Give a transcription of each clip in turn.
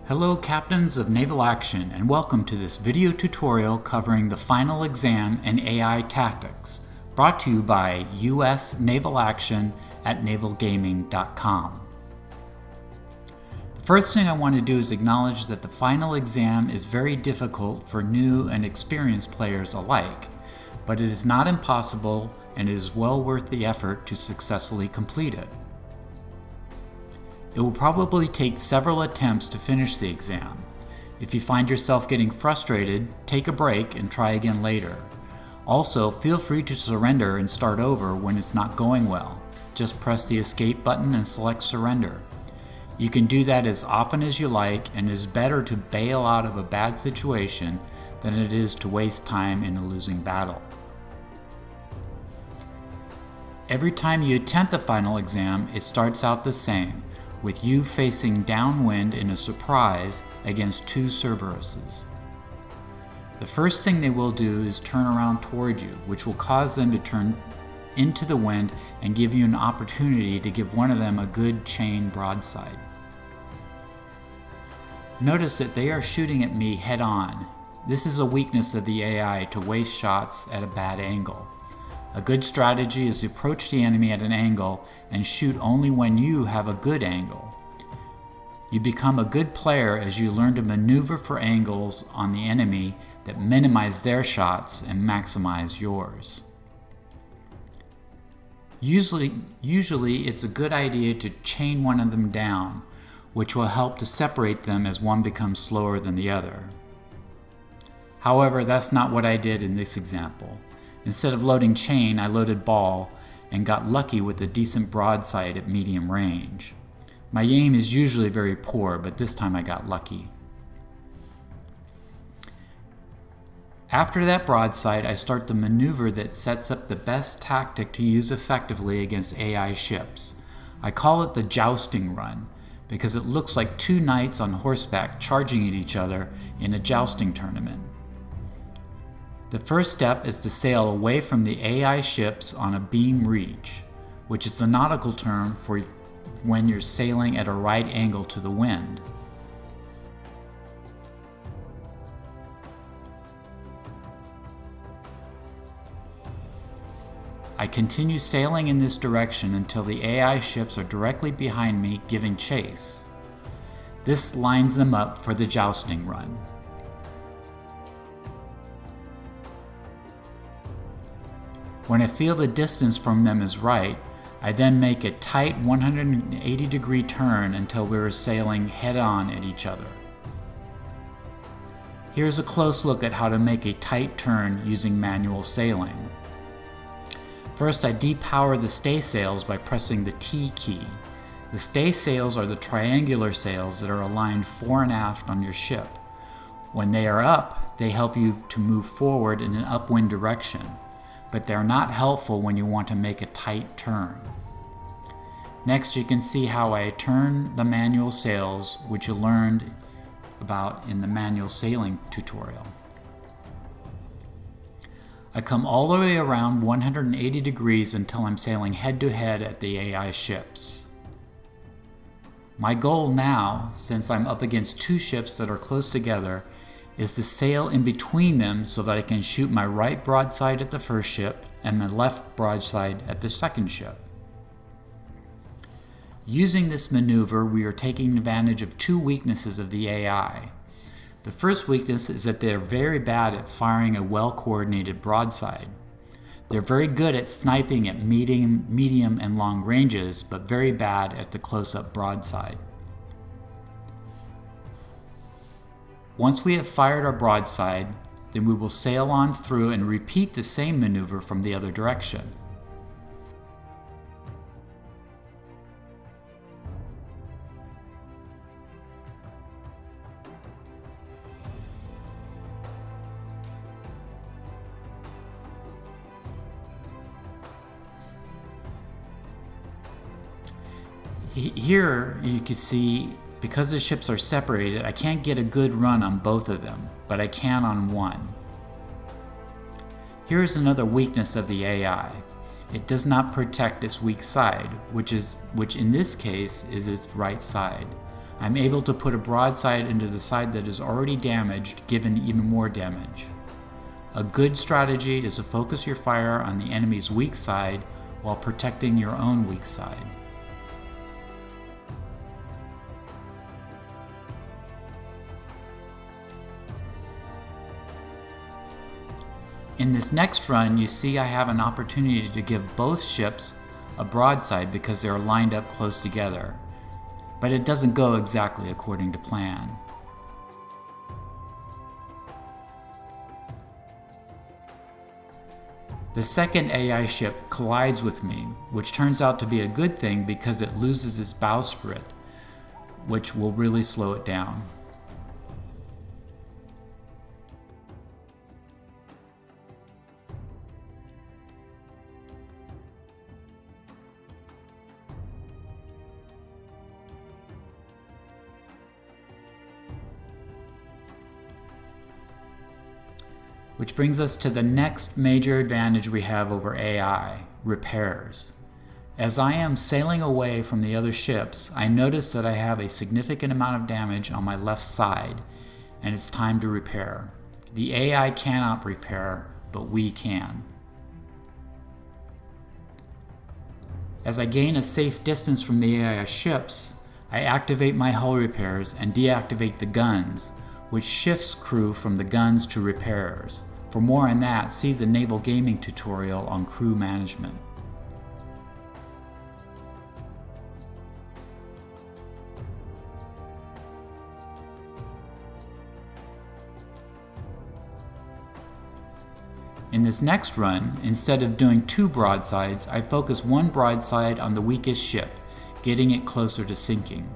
Hello Captains of Naval Action, and welcome to this video tutorial covering the final exam in AI tactics, brought to you by US Naval Action at navalgaming.com. The first thing I want to do is acknowledge that the final exam is very difficult for new and experienced players alike, but it is not impossible and it is well worth the effort to successfully complete it. It will probably take several attempts to finish the exam. If you find yourself getting frustrated, take a break and try again later. Also, feel free to surrender and start over when it's not going well. Just press the escape button and select surrender. You can do that as often as you like, and it is better to bail out of a bad situation than it is to waste time in a losing battle. Every time you attempt the final exam, it starts out the same, with you facing downwind in a surprise against two Cerberuses. The first thing they will do is turn around toward you, which will cause them to turn into the wind and give you an opportunity to give one of them a good chain broadside. Notice that they are shooting at me head on. This is a weakness of the AI to waste shots at a bad angle. A good strategy is to approach the enemy at an angle and shoot only when you have a good angle. You become a good player as you learn to maneuver for angles on the enemy that minimize their shots and maximize yours. Usually it's a good idea to chain one of them down, which will help to separate them as one becomes slower than the other. However, that's not what I did in this example. Instead of loading chain, I loaded ball and got lucky with a decent broadside at medium range. My aim is usually very poor, but this time I got lucky. After that broadside, I start the maneuver that sets up the best tactic to use effectively against AI ships. I call it the jousting run, because it looks like two knights on horseback charging at each other in a jousting tournament. The first step is to sail away from the AI ships on a beam reach, which is the nautical term for when you're sailing at a right angle to the wind. I continue sailing in this direction until the AI ships are directly behind me giving chase. This lines them up for the jousting run. When I feel the distance from them is right, I then make a tight 180-degree turn until we're sailing head-on at each other. Here's a close look at how to make a tight turn using manual sailing. First, I depower the stay sails by pressing the T key. The stay sails are the triangular sails that are aligned fore and aft on your ship. When they are up, they help you to move forward in an upwind direction, but they're not helpful when you want to make a tight turn. Next, you can see how I turn the manual sails, which you learned about in the manual sailing tutorial. I come all the way around 180 degrees until I'm sailing head-to-head at the AI ships. My goal now, since I'm up against two ships that are close together, is to sail in between them so that I can shoot my right broadside at the first ship and my left broadside at the second ship. Using this maneuver, we are taking advantage of two weaknesses of the AI. The first weakness is that they are very bad at firing a well-coordinated broadside. They're very good at sniping at medium and long ranges, but very bad at the close-up broadside. Once we have fired our broadside, then we will sail on through and repeat the same maneuver from the other direction. Here you can see, because the ships are separated, I can't get a good run on both of them, but I can on one. Here is another weakness of the AI. It does not protect its weak side, which in this case is its right side. I'm able to put a broadside into the side that is already damaged, giving even more damage. A good strategy is to focus your fire on the enemy's weak side while protecting your own weak side. In this next run, you see I have an opportunity to give both ships a broadside because they are lined up close together, but it doesn't go exactly according to plan. The second AI ship collides with me, which turns out to be a good thing because it loses its bowsprit, which will really slow it down. Which brings us to the next major advantage we have over AI, repairs. As I am sailing away from the other ships, I notice that I have a significant amount of damage on my left side, and it's time to repair. The AI cannot repair, but we can. As I gain a safe distance from the AI ships, I activate my hull repairs and deactivate the guns, which shifts crew from the guns to repairers. For more on that, see the Naval Gaming tutorial on crew management. In this next run, instead of doing 2 broadsides, I focus 1 broadside on the weakest ship, getting it closer to sinking.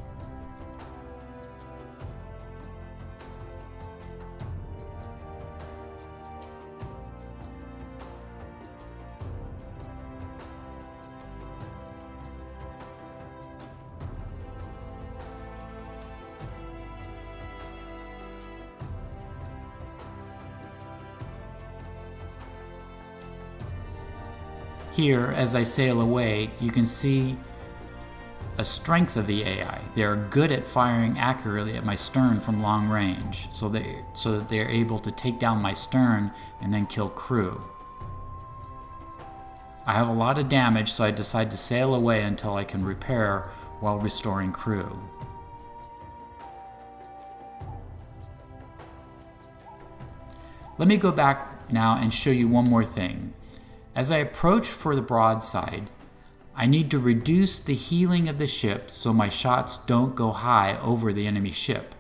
Here, as I sail away, you can see a strength of the AI. They are good at firing accurately at my stern from long range, so that they are able to take down my stern and then kill crew. I have a lot of damage, so I decide to sail away until I can repair while restoring crew. Let me go back now and show you one more thing. As I approach for the broadside, I need to reduce the heeling of the ship so my shots don't go high over the enemy ship.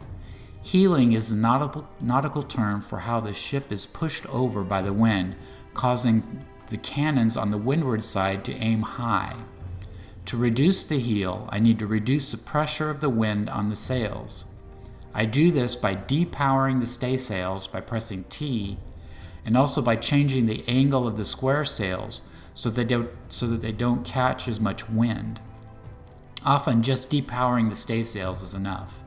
Heeling is a nautical term for how the ship is pushed over by the wind, causing the cannons on the windward side to aim high. To reduce the heel, I need to reduce the pressure of the wind on the sails. I do this by depowering the staysails by pressing T, and also by changing the angle of the square sails so that they don't catch as much wind. Often just depowering the staysails is enough.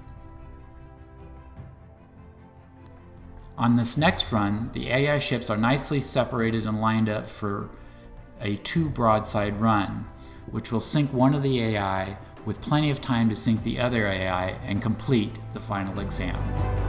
On this next run, the AI ships are nicely separated and lined up for a 2 broadside run, which will sink one of the AI with plenty of time to sink the other AI and complete the final exam.